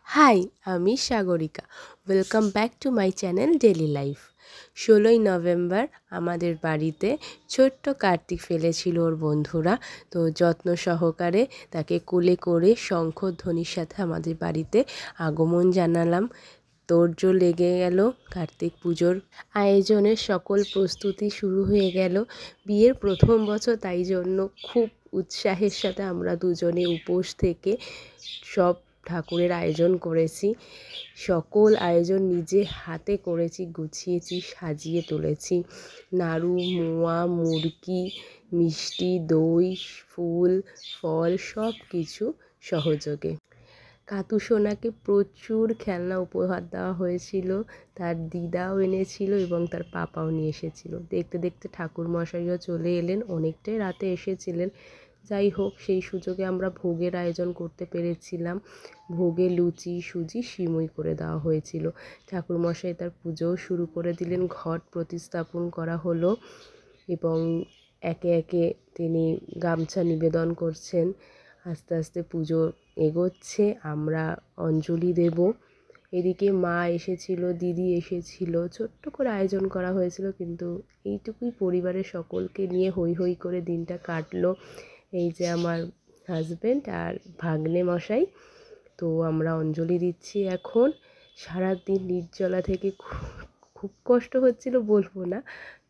High, আমি Sagarika. Welcome back to my channel daily life. 16ই November আমাদের বাড়িতে ছোট্ট কার্তিক ফেলেছিল ওর বন্ধুরা। তো যত্ন সহকারে তাকে কোলে করে শঙ্খধ্বনির সাথে আমাদের বাড়িতে আগমন জানালাম। তোড়জোড় লেগে গেল। কার্তিক পুজোর আয়োজনের সকল প্রস্তুতি শুরু হয়ে গেল। বিয়ের প্রথম বছর, তাই জন্য খুব উৎসাহের সাথে আমরা দুজনে উপোস থেকে সব ঠাকুরের আয়োজন করেছি। সকল আয়োজন নিজে হাতে করেছি, গুছিয়েছি, সাজিয়ে তুলেছি। নাড়ু, মোয়া, মুরগি, মিষ্টি, দই, ফুল, ফল সব কিছু সহযোগে। কাতু সোনাকে প্রচুর খেলনা উপহার দেওয়া হয়েছিল। তার দিদাও এনেছিল এবং তার পাপাও নিয়ে এসেছিল। দেখতে দেখতে ঠাকুরমশাইও চলে এলেন, অনেকটাই রাতে এসেছিলেন। যাই হোক, সেই সুযোগে আমরা ভোগের আয়োজন করতে পেরেছিলাম। ভোগে লুচি, সুজি, সিমুই করে দেওয়া হয়েছিল। ঠাকুরমশাই তার পুজোও শুরু করে দিলেন। ঘট প্রতিস্থাপন করা হলো এবং একে একে তিনি গামছা নিবেদন করছেন। আস্তে আস্তে পুজো এগোচ্ছে। আমরা অঞ্জলি দেব। এদিকে মা এসেছিল, দিদি এসেছিল, ছোট্ট করে আয়োজন করা হয়েছিল, কিন্তু এইটুকুই পরিবারের সকলকে নিয়ে হৈ হৈ করে দিনটা কাটলো। এই যে আমার হাজব্যান্ড আর ভাগ্নে মশাই। তো আমরা অঞ্জলি দিচ্ছি এখন। সারাদিন নির্জলা থেকে খুব কষ্ট হচ্ছিল বলবো না,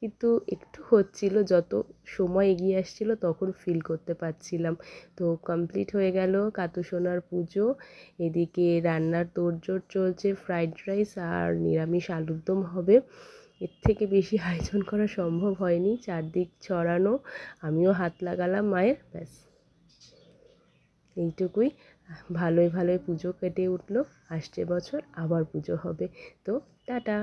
কিন্তু একটু হচ্ছিল। যত সময় এগিয়ে আসছিল তখন ফিল করতে পারছিলাম। তো কমপ্লিট হয়ে গেল কাতু সোনার পুজো। এদিকে রান্নার তোড়জোড় চলছে। ফ্রাইড রাইস আর নিরামিষ আলুর দম হবে। এর থেকে বেশি আয়োজন করা সম্ভব হয়নি। চারদিক ছড়ানো, আমিও হাত লাগালাম মায়ের, ব্যাস এইটুকুই। ভালোই ভালোই পুজো কেটে উঠলো। আসছে বছর আবার পুজো হবে। তো টাটা।